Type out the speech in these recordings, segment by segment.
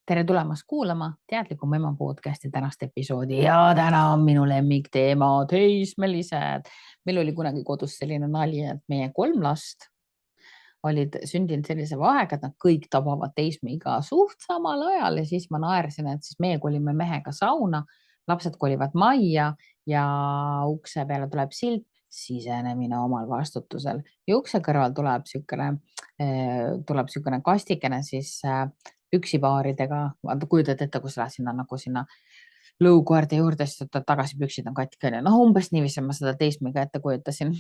Tere tulemast kuulama Teadlikum ema podcasti tänast episoodi ja täna on minu lemmikteema teismelised. Meil oli kunagi kodus selline nali, et meie 3 last olid sündinud sellise vahega, et nad kõik tabavad teismeiga suht samal ajal ja siis ma naersin, et siis meie kolime mehega sauna, lapsed kolivad majja ja ukse peale tuleb silt sisenemine omal vastutusel ja ukse kõrval tuleb niisugune kastikene siis püksipaaridega, kujutad ette, kui sa lähed sinna nagu sinna lõukoerte juurde, siis võtad tagasi püksid on katki. Umbes niiviisi ma seda teismega ette kujutasin.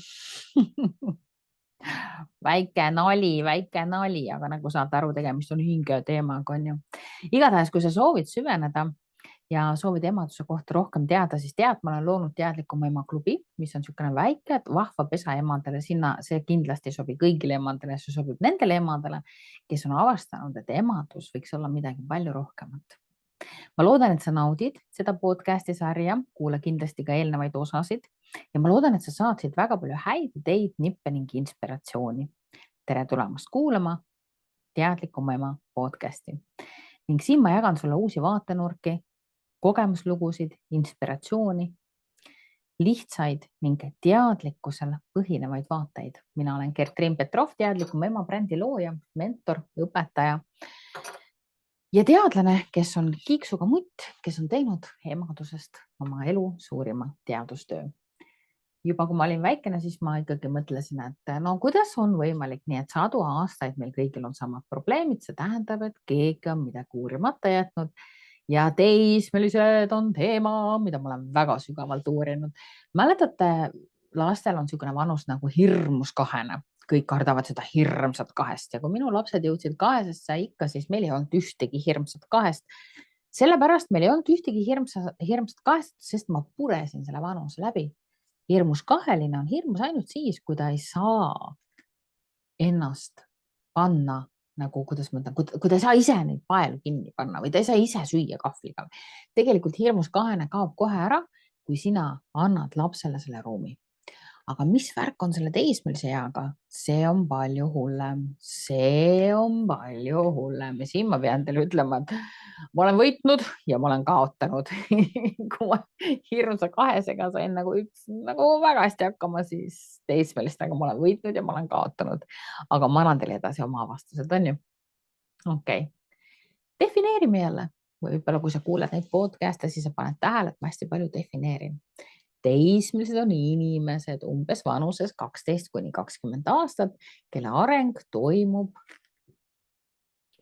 väike nali, aga nagu saate aru, tegemist on hinge teemaga, on ju. Igatahes, kui sa soovid süveneda ja soovid emaduse kohta rohkem teada, siis tead, ma olen loonud Teadlikum ema klubi, mis on niisugune väike, vahva pesa emadele. Sinna see kindlasti ei sobi kõigile emadele, see sobib nendele emadele, kes on avastanud, et emadus võiks olla midagi palju rohkemat. Ma loodan, et sa naudid seda podcasti sarja, kuula kindlasti ka eelnevaid osasid ja ma loodan, et sa saad siit väga palju häid ideid, nippe ning inspiratsiooni. Tere tulemast kuulama Teadlikum ema podcasti. Ning siin ma jagan sulle uusi vaatenurki, kogemuslugusid, inspiratsiooni, lihtsaid ning teadlikkusel põhinevaid vaateid. Mina olen Gert-Triin Petrov, Teadlikum ema brändi looja, mentor, õpetaja ja teadlane, kes on kiiksuga mutt, kes on teinud emadusest oma elu suurima teadustöö. Juba kui ma olin väikene, siis ma ikkagi mõtlesin, et kuidas on võimalik nii, et 100 aastaid meil kõigil on samad probleemid. See tähendab, et keegi on midagi uurimata jätnud ja teismelised on teema, mida ma olen väga sügavalt uurinud. Mäletate, lastel on niisugune vanus nagu hirmus kahene. Kõik kardavad seda hirmsat kahest ja kui minu lapsed jõudsid 2-sesse ikka, siis meil ei olnud ühtegi hirmsat kahest. Sellepärast meil ei olnud ühtegi hirmsat kahest, sest ma puresin selle vanuse läbi. Hirmus kaheline on hirmus ainult siis, kui ta ei saa ennast panna nagu, kuidas ma ütlen, kui ta ei saa ise neid paelu kinni panna või ta ei saa ise süüa kahvliga. Tegelikult hirmus kahene kaob kohe ära, kui sina annad lapsele selle ruumi. Aga mis värk on selle teismelise eaga? See on palju hullem. Ja siin ma pean teile ütlema, et ma olen võitnud ja ma olen kaotanud. Kui ma hirmsa kahesega sain nagu väga hästi hakkama, siis teismelistega ma olen võitnud ja ma olen kaotanud. Aga ma annan teile edasi oma avastused, on ju? Okei. Defineerime jälle. Võib-olla kui sa kuuled neid podcast'e, siis sa paned tähele, et ma hästi palju defineerin. Teismelised on inimesed umbes vanuses 12–20 aastat, kelle areng toimub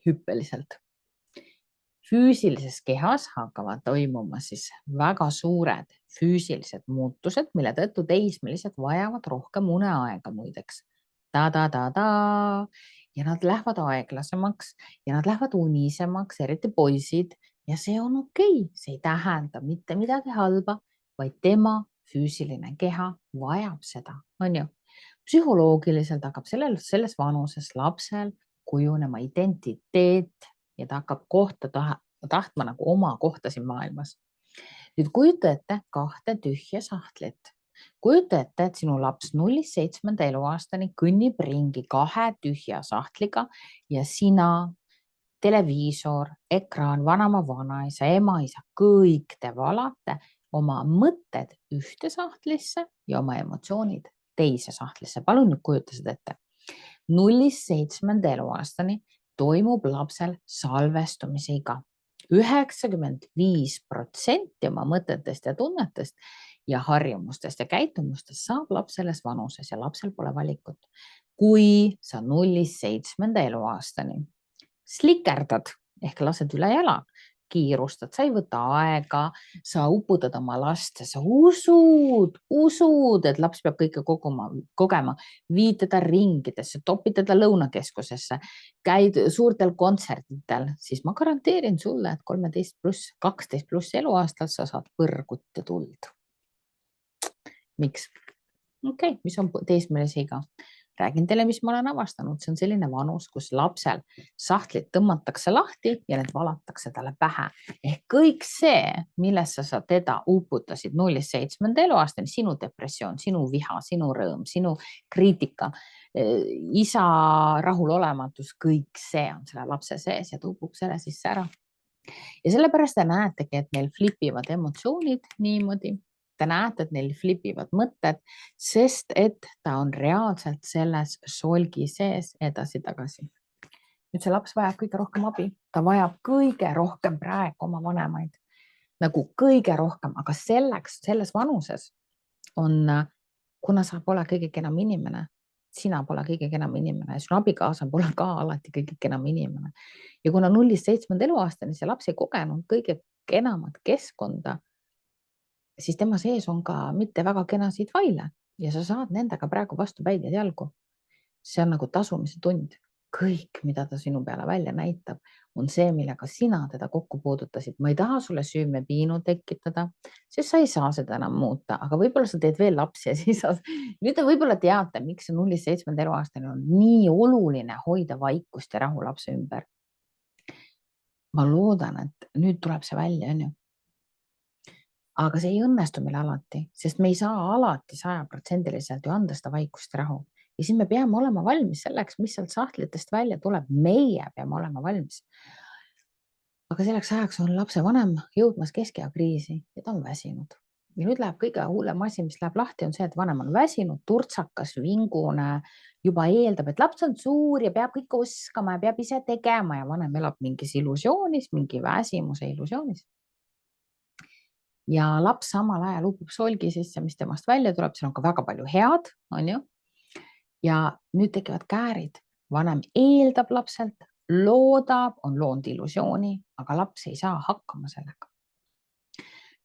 hüppeliselt. Füüsilises kehas hakkavad toimuma siis väga suured füüsilised muutused, mille tõttu teismelised vajavad rohkem uneaega muideks. Ja nad lähevad aeglasemaks ja nad lähevad unisemaks, eriti poisid. Ja see on okei. See ei tähenda mitte midagi halba, vaid tema füüsiline keha vajab seda, on ju. Psühholoogiliselt hakkab selles vanuses lapsel kujunema identiteet ja ta hakkab tahtma nagu oma kohta siin maailmas. Nüüd kujuta ette 2 tühja sahtlit. Kujuta ette, et sinu laps 0–7 eluaastani kõnnib ringi 2 tühja sahtliga ja sina, televiisor, ekraan, vanama, vanaisa, ema, isa, kõik te valate oma mõtted ühte sahtlisse ja oma emotsioonid teise sahtlisse. Palun nüüd kujuta seda ette. 0–7 eluaastani toimub lapsel salvestumise iga. 95% oma mõtetest ja tunnetest ja harjumustest ja käitumustest saab laps selles vanuses ja lapsel pole valikut. Kui sa 0–7 eluaastani slikerdad ehk lased üle jala, kiirustad, sa ei võta aega, sa uputad oma last, sa usud, et laps peab kõike kogema, viid teda ringidesse, topid teda lõunakeskusesse, käid suurtel kontsertidel, siis ma garanteerin sulle, et 13+, 12+ eluaastal sa saad põrgut ja tuld. Miks? Okei, mis on teismelise iga? Räägin teile, mis ma olen avastanud. See on selline vanus, kus lapsel sahtlit tõmmatakse lahti ja need valatakse talle pähe. Ehk kõik see, millesse sa teda uputasid 0–7 eluaastani, sinu depressioon, sinu viha, sinu rõõm, sinu kriitika, isa rahulolematus, kõik see on selle lapse sees ja ta upub selle sisse ära. ja sellepärast te näetegi, et neil flipivad emotsioonid niimoodi. Te näete, et neil flipivad mõtted, sest et ta on reaalselt selles solgi sees edasi-tagasi. Nüüd see laps vajab kõige rohkem abi, ta vajab kõige rohkem praegu oma vanemaid, nagu kõige rohkem, aga selles vanuses on, kuna sa pole kõige enam inimene, sina pole kõige enam inimene ja sinu abikaasa pole ka alati kõige enam inimene. Ja kuna 0-7 eluaastani see laps ei kogenud kõige enamat keskkonda, siis tema sees on ka mitte väga kenasid vaile ja sa saad nendega praegu vastu päid ja jalgu. See on nagu tasumise tund. Kõik, mida ta sinu peale välja näitab, on see, millega sina teda kokku puudutasid. Ma ei taha sulle süümepiinu tekitada, sest sa ei saa seda enam muuta, aga võib-olla sa teed veel lapsi ja siis nüüd te võib-olla teate, miks see 0-7 eluaastani on nii oluline hoida vaikust ja rahu lapse ümber. Ma loodan, et nüüd tuleb see välja, on ju. Aga see ei õnnestu meil alati, sest me ei saa alati 100% ju anda seda vaikust ja rahu. Ja siis me peame olema valmis selleks, mis sealt sahtlitest välja tuleb. Meie peame olema valmis. Aga selleks ajaks on lapse vanem jõudmas keskea kriisi ja ta on väsinud. Ja nüüd läheb kõige hullem asi, mis läheb lahti, on see, et vanem on väsinud, turtsakas, vingune, juba eeldab, et laps on suur ja peab kõike oskama ja peab ise tegema ja vanem elab mingis illusioonis, mingi väsimuse illusioonis. Ja laps samal ajal upub solgi sisse, mis temast välja tuleb, seal on ka väga palju head, on ju. Ja nüüd tekivad käärid. Vanem eeldab lapselt, loodab, on loonud illusiooni, aga laps ei saa hakkama sellega.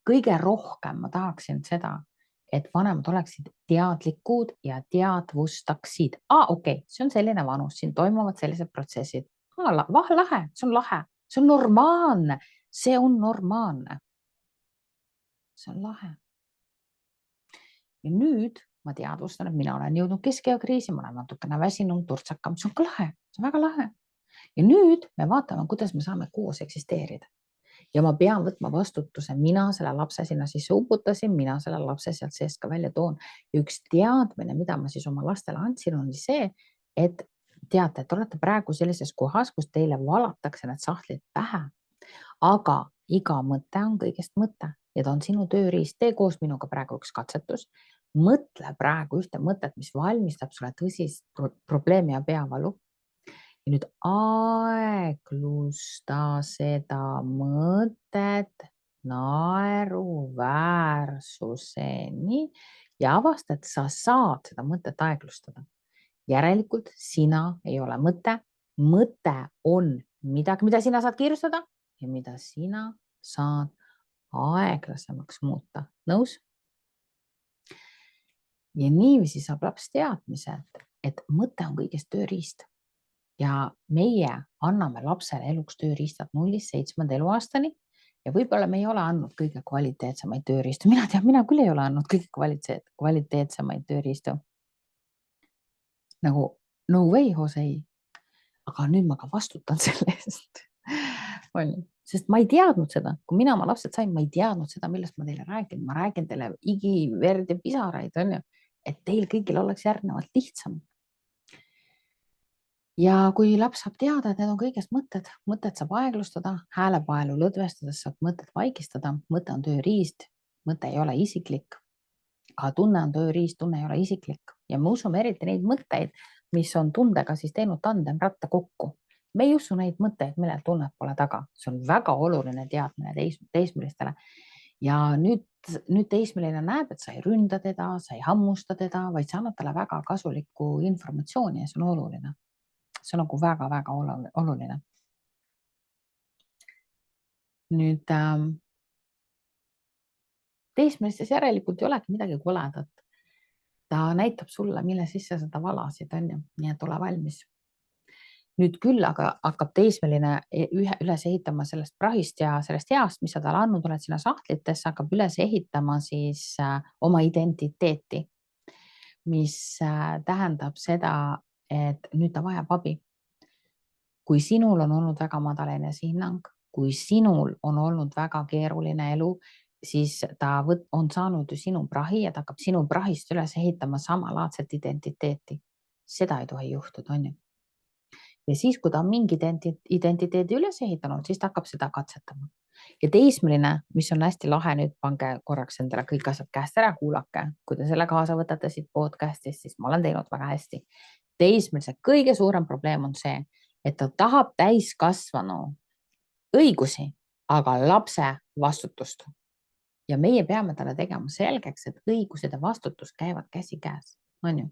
Kõige rohkem ma tahaksin seda, et vanemad oleksid teadlikud ja teadvustaksid. Okei, see on selline vanus, siin toimuvad sellised protsessid. Lahe, see on lahe, see on normaalne, see on normaalne. See on lahe. Ja nüüd ma teadvustan, et mina olen jõudnud keskea kriisi, ma olen natukene väsinud, turtsakam, see on ka lahe, see on väga lahe. Ja nüüd me vaatame, kuidas me saame koos eksisteerida. Ja ma pean võtma vastutuse, mina selle lapse sinna sisse uputasin, mina selle lapse sealt seest ka välja toon. Ja üks teadmine, mida ma siis oma lastele andsin, on see, et teate, et olete praegu sellises kohas, kus teile valatakse need sahtlid pähe. Aga iga mõte on kõigest mõte ja ta on sinu tööriist. Tee koos minuga praegu üks katsetus. Mõtle praegu ühte mõtet, mis valmistab sulle tõsist probleemi ja peavalu. Ja nüüd aeglusta seda mõtet naeruväärsuseni ja avasta, et sa saad seda mõtet aeglustada. Järelikult sina ei ole mõte. Mõte on midagi, mida sina saad kiirustada ja mida sina saad aeglasemaks muuta. Nõus? Ja niiviisi saab laps teadmise, et mõte on kõigest tööriist. Ja meie anname lapsele eluks tööriistad 0-7 eluaastani ja võib-olla me ei ole andnud kõige kvaliteetsemaid tööriistu. Mina tean, mina küll ei ole andnud kõige kvaliteetsemaid tööriistu. Nagu no way, Josei. Aga nüüd ma ka vastutan selle eest. Sest ma ei teadnud seda, kui mina oma lapsed sain, ma ei teadnud seda, millest ma teile räägin. Ma räägin teile igi, verd ja pisaraid, on ju, et teil kõigil oleks järgnevalt lihtsam. Ja kui laps saab teada, et need on kõigest mõtted saab aeglustada, häälepaelu lõdvestades saab mõtted vaikistada, mõte on tööriist, mõte ei ole isiklik, aga tunne on tööriist, tunne ei ole isiklik ja me usume eriti neid mõtteid, mis on tundega siis teinud tandemratta kokku. Me ei usu neid mõtteid, millel tunnet pole taga. See on väga oluline teadmine teismelistele. Ja nüüd teismeline näeb, et sa ei ründa teda, sa ei hammusta teda, vaid sa annad talle väga kasulikku informatsiooni ja see on oluline. See on nagu väga-väga oluline. Nüüd teismelistes järelikult ei olegi midagi koledat. Ta näitab sulle, mille sisse seda valasid, on ju, nii et ole valmis. Nüüd küll aga hakkab teismeline üles ehitama sellest prahist ja sellest heast, mis sa talle andnud oled sinna sahtlitesse, hakkab üles ehitama siis oma identiteeti, mis tähendab seda, et nüüd ta vajab abi. Kui sinul on olnud väga madal enesehinnang, kui sinul on olnud väga keeruline elu, siis ta on saanud ju sinu prahi ja ta hakkab sinu prahist üles ehitama samalaadset identiteeti. Seda ei tohi juhtuda, on ju. ja siis, kui ta on mingi identiteedi üles ehitanud, siis ta hakkab seda katsetama. Ja teismeline, mis on hästi lahe, nüüd pange korraks endale kõik asjad käest ära, kuulake, kui te selle kaasa võtate siit podcast'ist, siis ma olen teinud väga hästi. Teismelise kõige suurem probleem on see, et ta tahab täiskasvanu õigusi, aga lapse vastutust. Ja meie peame talle tegema selgeks, et õigused ja vastutus käivad käsikäes, on ju.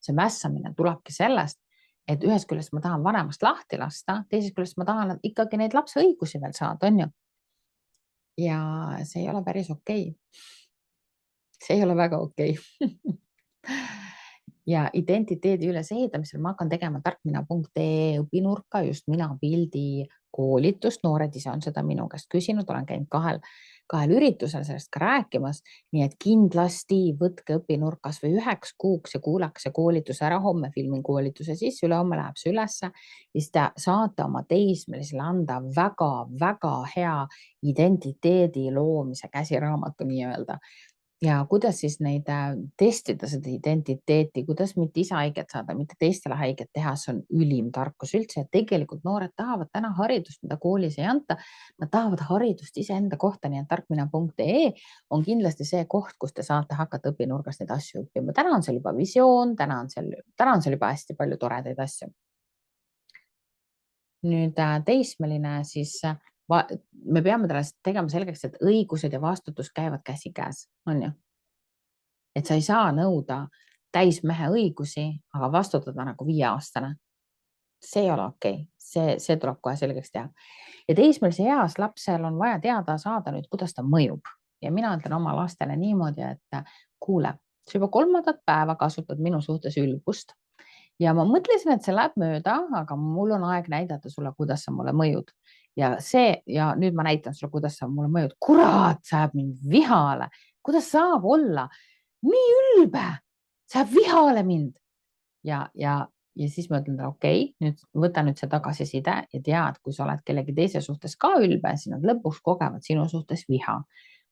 See mässamine tulebki sellest, et ühest küljest ma tahan vanemast lahti lasta, teisest küljest ma tahan ikkagi neid lapse õigusi veel saada, on ju. Ja see ei ole päris okei. See ei ole väga okei. Ja identiteedi ülesehitamisel ma hakkan tegema tarkmina.ee õpinurka, just mina pildi koolitust, noored ise on seda minu käest küsinud, olen käinud kahel üritusel sellest ka rääkimas, nii et kindlasti võtke õpinurkas või 1 kuuks ja kuulake see koolitus ära, homme filmin koolituse siis, ülehomme läheb see ülesse, siis te saate oma teismelisele anda väga-väga hea identiteedi loomise käsiraamatu nii-öelda. Ja kuidas siis neid testida seda identiteeti, kuidas mitte ise haiget saada, mitte teistele haiget teha, see on ülim tarkus üldse. Tegelikult noored tahavad täna haridust, mida koolis ei anta. Nad tahavad haridust iseenda kohta, nii et tarkmina.ee on kindlasti see koht, kus te saate hakata õpinurgas neid asju õppima. Täna on seal juba visioon, täna on seal juba hästi palju toredaid asju. Nüüd teismeline siis me peame talle tegema selgeks, et õigused ja vastutus käivad käsikäes, on ju. Et sa ei saa nõuda täismehe õigusi, aga vastutada nagu 5-aastane. See ei ole okei. See tuleb kohe selgeks teha. Ja teismelise eas lapsel on vaja teada saada nüüd, kuidas ta mõjub. Ja mina ütlen oma lastele niimoodi, et kuule, sa juba 3. päeva kasutad minu suhtes ülbust. Ja ma mõtlesin, et see läheb mööda, aga mul on aeg näidata sulle, kuidas sa mulle mõjud. Ja nüüd ma näitan sulle, kuidas sa mulle mõjud. Kurat, sa jääb mind vihale. Kuidas saab olla nii ülbe? Sa jääb vihale mind. Ja siis ma ütlen, okei, nüüd võta nüüd see tagasiside ja tead, kui sa oled kellegi teise suhtes ka ülbe, siis nad lõpuks kogevad sinu suhtes viha.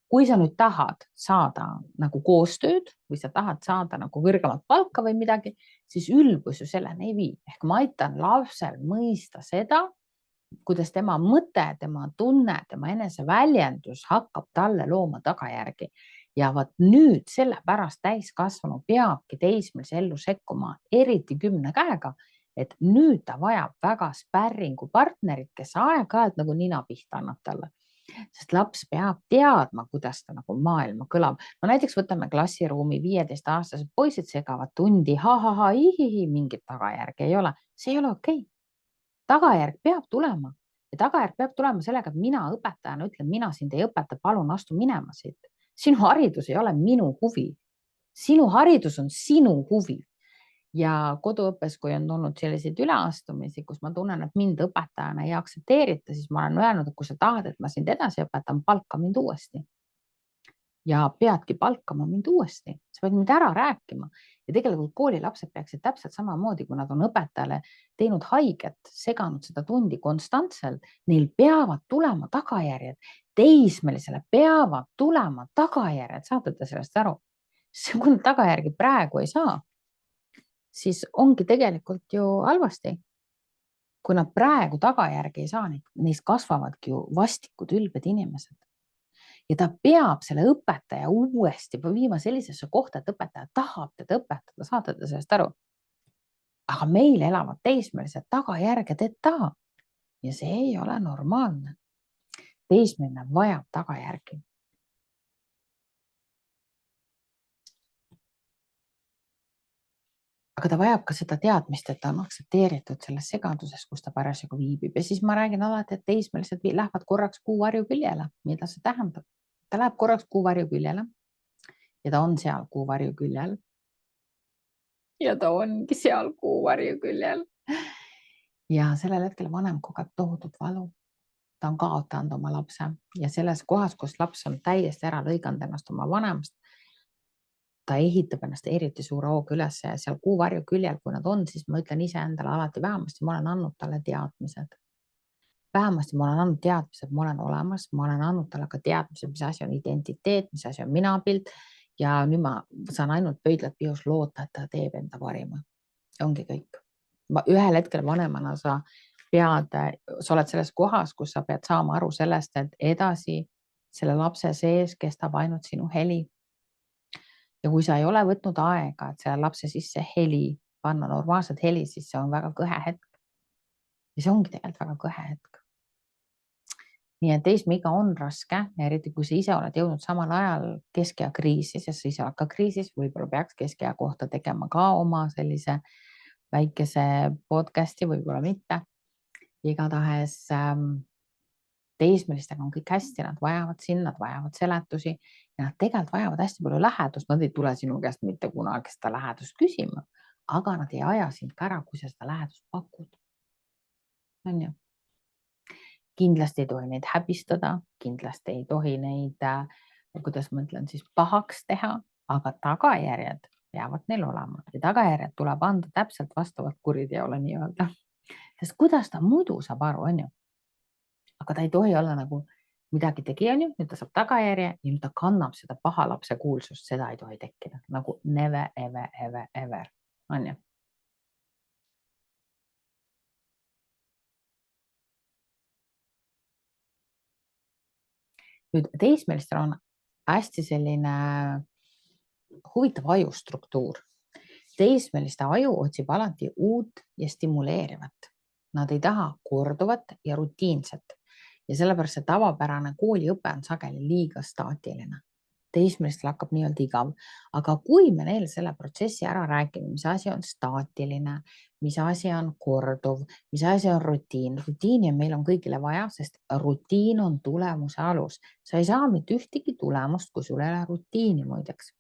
Kui sa nüüd tahad saada nagu koostööd või sa tahad saada nagu kõrgemat palka või midagi, siis ülbus ju selleni ei vii. Ehk ma aitan lapsel mõista seda, kuidas tema mõte, tema tunne, tema eneseväljendus hakkab talle looma tagajärgi. Ja vaat nüüd sellepärast täiskasvanu peabki teismelise ellu sekkuma, eriti 10 käega, et nüüd ta vajab väga spärringu partnerit, kes aeg-ajalt nagu nina pihta annab talle. Sest laps peab teadma, kuidas ta nagu maailma kõlab. No näiteks võtame klassiruumi 15-aastased poisid segavad tundi, hihihi, mingit tagajärgi ei ole. See ei ole okei. Tagajärg peab tulema ja tagajärg peab tulema sellega, et mina õpetajana ütlen, mina sind ei õpeta, palun astu minema siit. Sinu haridus ei ole minu huvi. Sinu haridus on sinu huvi. Ja koduõppes, kui on tulnud selliseid üleastumisi, kus ma tunnen, et mind õpetajana ei aktsepteerita, siis ma olen öelnud, et kui sa tahad, et ma sind edasi õpetan, palka mind uuesti. Ja peadki palkama mind uuesti. Sa pead mind ära rääkima. Ja tegelikult koolilapsed peaksid täpselt samamoodi, kui nad on õpetajale teinud haiget, seganud seda tundi konstantselt, neil peavad tulema tagajärjed. Teismelisele peavad tulema tagajärjed. Saate te sellest aru? Kui nad tagajärgi praegu ei saa, siis ongi tegelikult ju halvasti. Kui nad praegu tagajärgi ei saa, neist kasvavadki ju vastikud ülbed inimesed. Ja ta peab selle õpetaja uuesti viima sellisesse kohta, et õpetaja tahab teda õpetada, saate te sellest aru. Aga meil elavad teismelised tagajärgedeta ja see ei ole normaalne. Teismeline vajab tagajärgi. Aga ta vajab ka seda teadmist, et ta on aktsepteeritud selles segaduses, kus ta parasjagu viibib. Ja siis ma räägin alati, et teismelised lähevad korraks kuu varjuküljele. Mida see tähendab? Ta läheb korraks kuu varjuküljele ja ta on seal kuu varjuküljel. Ja ta ongi seal kuu varjuküljel. Ja sellel hetkel vanem kogeb tohutut valu. Ta on kaotanud oma lapse ja selles kohas, kus laps on täiesti ära lõiganud ennast oma vanemast, ta ehitab ennast eriti suure hooga üles ja seal kuu varjuküljel, kui nad on, siis ma ütlen iseendale alati vähemasti, ma olen andnud talle teadmised. Vähemasti ma olen andnud teadmised, ma olen olemas, ma olen andnud talle ka teadmised, mis asi on identiteet, mis asi on minapilt ja nüüd ma saan ainult pöidlad pihus loota, et ta teeb enda parima. Ongi kõik. ühel hetkel vanemana sa oled selles kohas, kus sa pead saama aru sellest, et edasi selle lapse sees kestab ainult sinu heli. Ja kui sa ei ole võtnud aega, et selle lapse sisse panna normaalset heli, siis see on väga kõhe hetk. Ja see ongi tegelikult väga kõhe hetk. Nii et teismeiga on raske, eriti kui sa ise oled jõudnud samal ajal keskea kriisis ja sa ise oled ka kriisis, võib-olla peaks keskea kohta tegema ka oma sellise väikese podcasti, võib-olla mitte. Igatahes teismelistega on kõik hästi, nad vajavad seletusi ja nad tegelikult vajavad hästi palju lähedust. Nad ei tule sinu käest mitte kunagi seda lähedust küsima, aga nad ei aja sind ka ära, kui sa seda lähedust pakud. On ju? Kindlasti ei tohi neid häbistada, kindlasti ei tohi neid, kuidas ma ütlen, siis pahaks teha, aga tagajärjed peavad neil olema ja tagajärjed tuleb anda täpselt vastavalt kuriteole nii-öelda. Sest kuidas ta muidu saab aru, on ju? Aga ta ei tohi olla nagu midagi tegi, on ju, nüüd ta saab tagajärje ja nüüd ta kannab seda paha lapse kuulsust, seda ei tohi tekkida nagu never, ever, ever, ever, on ju? Nüüd teismelistel on hästi selline huvitav ajustruktuur. Teismeliste aju otsib alati uut ja stimuleerivat. Nad ei taha korduvat ja rutiinset ja sellepärast see tavapärane kooliõpe on sageli liiga staatiline. Teismelistel hakkab nii-öelda igav, aga kui me neile selle protsessi ära räägime, mis asi on staatiline, mis asi on korduv, mis asi on rutiin. Rutiini meil on kõigile vaja, sest rutiin on tulemuse alus. Sa ei saa mitte ühtegi tulemust, kui sul ei ole rutiini muideks.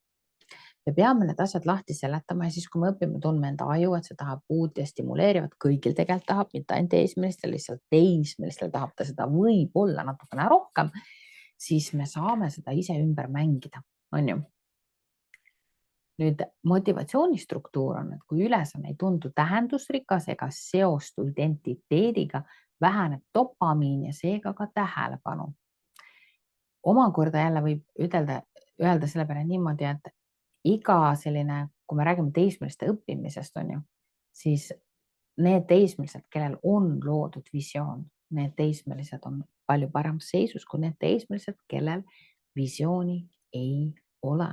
Me peame need asjad lahti seletama ja siis, kui me õpime, tundme enda aju, et see tahab uut ja stimuleerivat, kõigil tegelikult tahab, mitte ainult teismelistel, lihtsalt teismelistel tahab ta seda võib-olla natukene rohkem, siis me saame seda ise ümber mängida, on ju. Nüüd motivatsioonistruktuur on, et kui ülesanne ei tundu tähendusrikas ega seostu identiteediga, väheneb dopamiin ja seega ka tähelepanu. Omakorda jälle võib öelda selle peale niimoodi, et iga selline, kui me räägime teismeliste õppimisest, on ju, siis need teismelised, kellel on loodud visioon, need teismelised on palju paremas seisus kui need teismelised, kellel visiooni ei ole.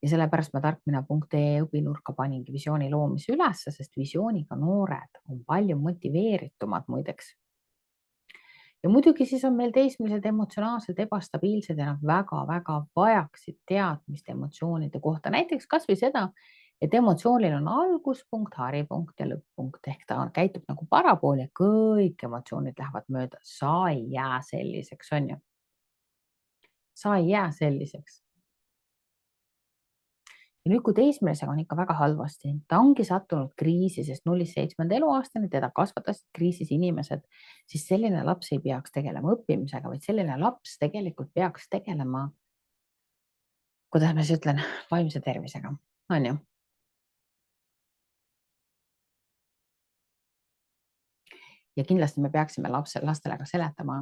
Ja sellepärast ma tarkmina.ee õpinurka paningi visiooni loomise ülesse, sest visiooniga noored on palju motiveeritumad muideks. Ja muidugi siis on meil teismelised emotsionaalselt ebastabiilsed ja nad väga-väga vajaksid teadmist emotsioonide kohta. Näiteks kas või seda, et emotsioonil on alguspunkt, haripunkt ja lõpp-punkt ehk ta käitub nagu parabool ja kõik emotsioonid lähevad mööda. Sa ei jää selliseks, on ju? Sa ei jää selliseks. Ja nüüd, kui teismelisega on ikka väga halvasti, ta ongi sattunud kriisi, sest 0-7 eluaastani teda kasvatasid kriisis inimesed, siis selline laps ei peaks tegelema õppimisega, vaid selline laps tegelikult peaks tegelema, kuidas ma siis ütlen, vaimse tervisega, on ju? Ja kindlasti me peaksime lastele ka seletama,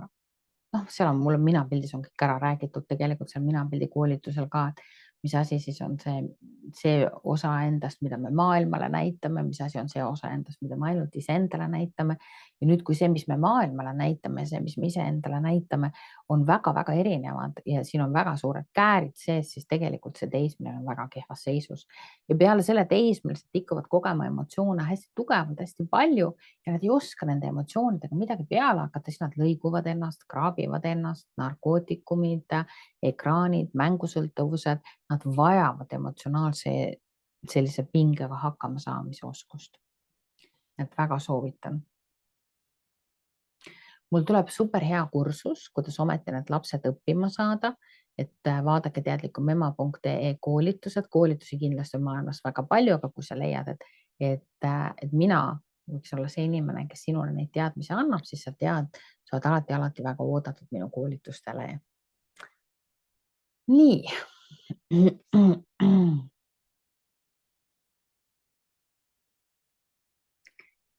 seal on mul minapildis on kõik ära räägitud, tegelikult seal minapildi koolitusel ka, et mis asi siis on see osa endast, mida me maailmale näitame, mis asi on see osa endast, mida me ainult iseendale näitame. Ja nüüd, kui see, mis me maailmale näitame, see, mis me iseendale näitame, on väga-väga erinevad ja siin on väga suured käärid sees, siis tegelikult see teismeline on väga kehvas seisus. Ja peale selle teismelised tikuvad kogema emotsioone hästi tugevalt, hästi palju ja nad ei oska nende emotsioonidega midagi peale hakata, siis nad lõiguvad ennast, kraabivad ennast, narkootikumid, ekraanid, mängusõltuvused, nad vajavad emotsionaalse sellise pingega hakkama saamise oskust. Et väga soovitan. Mul tuleb super hea kursus, kuidas ometi need lapsed õppima saada, et vaadake teadlikumema.ee koolitused, koolitusi kindlasti on maailmas väga palju, aga kui sa leiad, et mina võiks olla see inimene, kes sinule neid teadmisi annab, siis sa tead, sa oled alati väga oodatud minu koolitustele. Nii.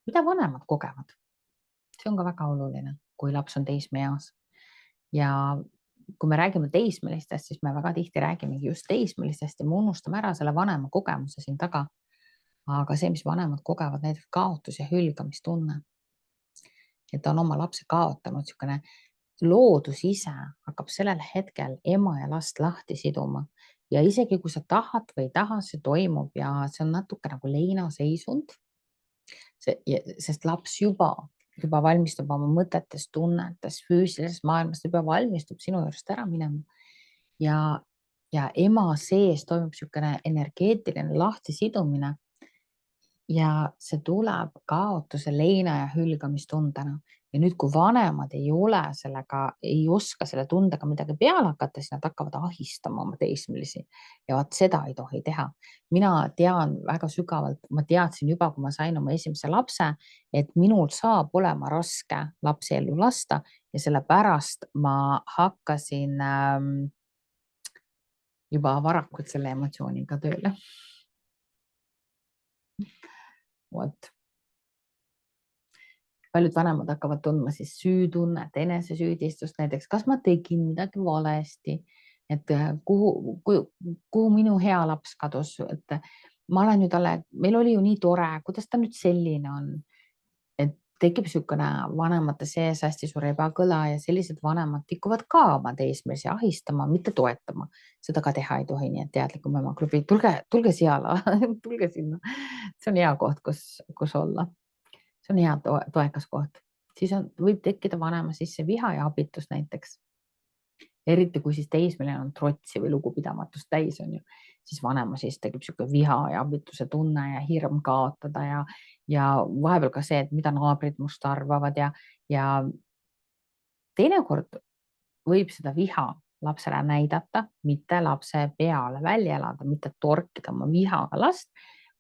Mida vanemad kogevad? See on ka väga oluline, kui laps on teismeeas. Ja kui me räägime teismelistest, siis me väga tihti räägimegi just teismelistest ja me unustame ära selle vanema kogemuse siin taga. Aga see, mis vanemad kogevad näiteks kaotus- ja hülgamistunne, et on oma lapse kaotanud, niisugune loodus ise hakkab sellel hetkel ema ja last lahti siduma ja isegi kui sa tahad või ei taha, see toimub ja see on natuke nagu leinaseisund, sest laps juba valmistub oma mõtetes, tunnetes, füüsilises maailmas, ta juba valmistub sinu juurest ära minema ja, ja ema sees toimub niisugune energeetiline lahtisidumine ja see tuleb kaotuse, leina ja hülgamistundena. Ja nüüd, kui vanemad ei ole sellega, ei oska selle tundega midagi peale hakata, siis nad hakkavad ahistama oma teismelisi ja vaat seda ei tohi teha. Mina tean väga sügavalt, ma teadsin juba, kui ma sain oma esimese lapse, et minul saab olema raske lapsi ellu lasta ja sellepärast ma hakkasin juba varakult selle emotsiooniga tööle. Vot. Paljud vanemad hakkavad tundma siis süütunnet, enesesüüdistust näiteks, kas ma tegin midagi valesti, et kuhu minu hea laps kadus, et ma olen ju talle, meil oli ju nii tore, kuidas ta nüüd selline on, et tekib niisugune vanemate sees hästi suur ebakõla ja sellised vanemad tikuvad ka oma teismelisi ahistama, mitte toetama. Seda ka teha ei tohi, nii et teadlikum emaklubi, tulge siia, tulge sinna. See on hea koht, kus olla. See on hea toekas koht. Siis võib tekkida vanema sisse viha ja abitus näiteks. Eriti kui siis teismeline on trotsi või lugupidamatust täis on ju, siis vanema siis tekib niisugune viha ja abituse tunne ja hirm kaotada ja vahepeal ka see, et mida naabrid must arvavad ja teinekord võib seda viha lapsele näidata, mitte lapse peale välja elada, mitte torkida oma vihaga last,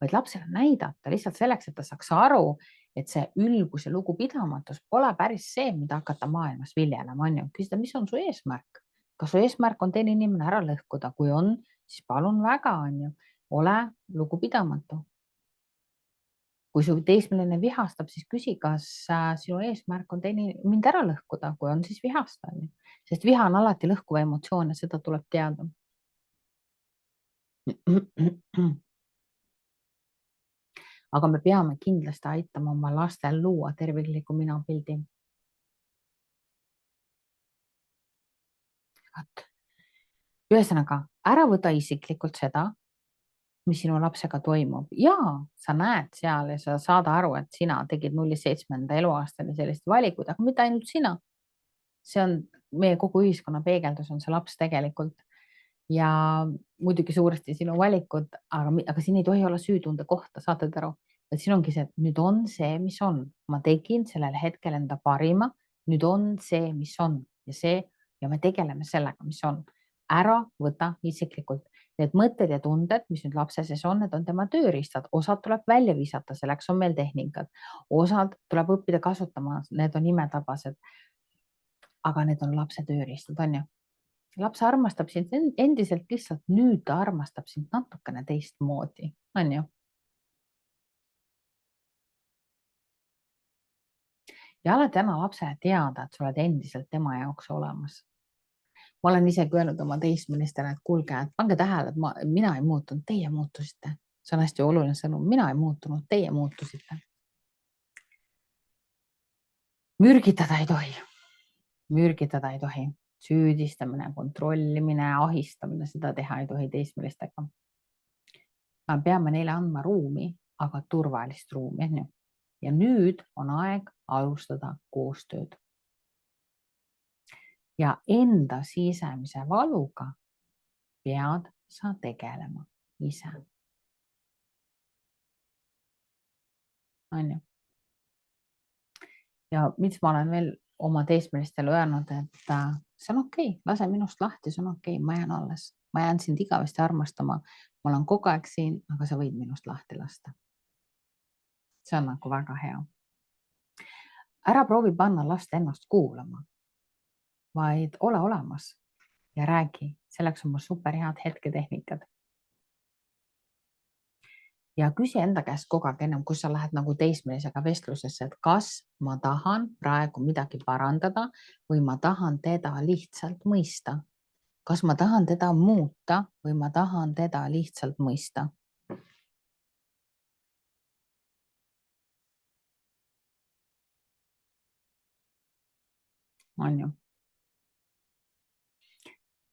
vaid lapsele näidata lihtsalt selleks, et ta saaks aru, et see ülbus ja lugupidamatus pole päris see, mida hakata maailmas viljelema, on ju. Küsida, mis on su eesmärk? Kas su eesmärk on teine inimene ära lõhkuda? Kui on, siis palun väga, on ju, ole lugupidamatu. Kui su teismeline vihastab, siis küsi, kas sinu eesmärk on teine mind ära lõhkuda, kui on, siis vihasta, on ju. Sest viha on alati lõhkuva emotsioon ja seda tuleb teada. Aga me peame kindlasti aitama oma lastel luua tervikliku minapildi. Ühesõnaga, ära võta isiklikult seda, mis sinu lapsega toimub. Ja sa näed seal ja sa saad aru, et sina tegid 0-7 eluaastani sellist valikut, aga mitte ainult sina. See on meie kogu ühiskonna peegeldus, on see laps tegelikult. Ja muidugi suuresti sinu valikud, aga siin ei tohi olla süütunde kohta, saate aru. Et siin ongi see, et nüüd on see, mis on. Ma tegin sellel hetkel enda parima. Nüüd on see, mis on ja me tegeleme sellega, mis on. Ära võta isiklikult. Need mõtted ja tunded, mis nüüd lapse sees on, need on tema tööriistad. Osad tuleb välja visata, selleks on meil tehnikad. Osad tuleb õppida kasutama, need on imetabased. Aga need on lapse tööriistad, on ju. Laps armastab sind endiselt, lihtsalt nüüd ta armastab sind natukene teistmoodi, on ju. Ja alati anna lapsele teada, et sa oled endiselt tema jaoks olemas. Ma olen isegi öelnud oma teismelistele, et kuulge, et pange tähele, et mina ei muutunud, teie muutusite. See on hästi oluline sõnum. Mina ei muutunud, teie muutusite. Mürgitada ei tohi. Mürgitada ei tohi. Süüdistamine, kontrollimine, ahistamine, seda teha ei tohi teismelistega. Me peame neile andma ruumi, aga turvalist ruumi, on ju. Ja nüüd on aeg alustada koostööd. Ja enda sisemise valuga pead sa tegelema ise. On ju. Ja mis ma olen veel oma teismelistele öelnud, et see on okei, lase minust lahti, see on okei, ma jään alles. Ma jään sind igavesti armastama. Ma olen kogu aeg siin, aga sa võid minust lahti lasta. See on nagu väga hea. Ära proovi panna last ennast kuulama, vaid ole olemas ja räägi. Selleks on mul super head hetketehnikad. Ja küsi enda käest kogu aeg ennem, kus sa lähed nagu teismelisega vestlusesse, et kas ma tahan praegu midagi parandada või ma tahan teda lihtsalt mõista. Kas ma tahan teda muuta või ma tahan teda lihtsalt mõista. on ju.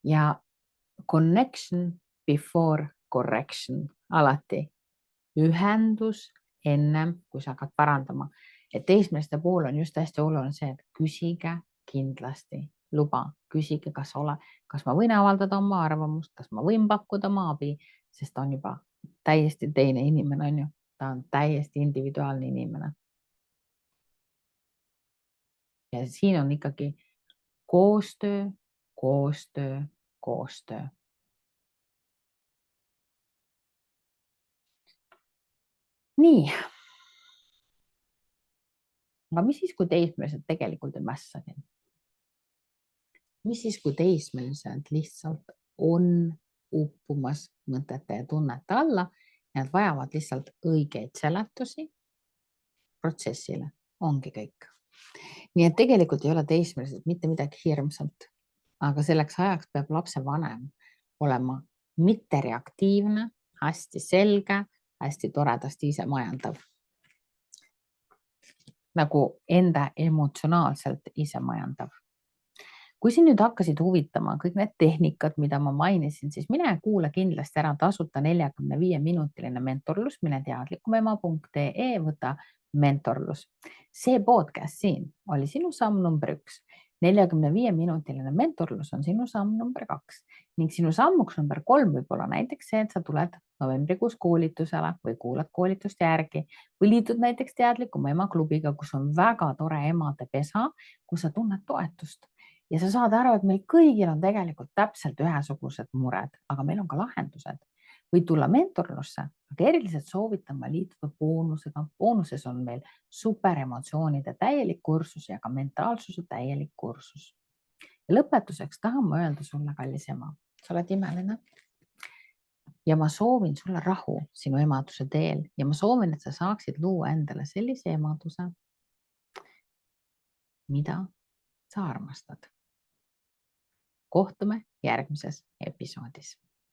Ja connection before correction, alati ühendus ennem, kui sa hakkad parandama. Et teismeliste puhul on just hästi oluline see, et küsige kindlasti luba, küsige, kas ma võin avaldada oma arvamust, kas ma võin pakkuda oma abi, sest ta on juba täiesti teine inimene, on ju. Ta on täiesti individuaalne inimene. Ja siin on ikkagi koostöö, koostöö, koostöö. Nii. Aga mis siis, kui teismelised tegelikult ei mässagi? Mis siis, kui teismelised lihtsalt on uppumas mõtete ja tunnete alla ja nad vajavad lihtsalt õigeid seletusi protsessile? Ongi kõik. Nii et tegelikult ei ole teismelised mitte midagi hirmsalt, aga selleks ajaks peab lapse vanem olema mitte reaktiivne, hästi selge, hästi toredasti ise majandav. Nagu enda emotsionaalselt ise majandav. Kui sind nüüd hakkasid huvitama kõik need tehnikad, mida ma mainisin, siis mine kuula kindlasti ära tasuta 45-minutiline mentorlus, mine teadlikumema.ee, võta mentorlus. See podcast siin oli sinu samm number 1. 45-minutiline mentorlus on sinu samm number 2 ning sinu sammuks number 3 võib olla näiteks see, et sa tuled novembrikuus koolitusele või kuulad koolitust järgi või liitud näiteks Teadlikuma Ema klubiga, kus on väga tore emade pesa, kus sa tunned toetust. Ja sa saad aru, et meil kõigil on tegelikult täpselt ühesugused mured, aga meil on ka lahendused. Võid tulla mentorlusse, aga eriliselt soovitan ma liituda boonusega. Boonuses on meil superemotsioonide täielik kursus ja ka mentaalsuse täielik kursus. Ja lõpetuseks tahan ma öelda sulle, kallis ema, sa oled imeline. Ja ma soovin sulle rahu sinu emaduse teel ja ma soovin, et sa saaksid luua endale sellise emaduse, mida sa armastad. Kohtume järgmises episoodis.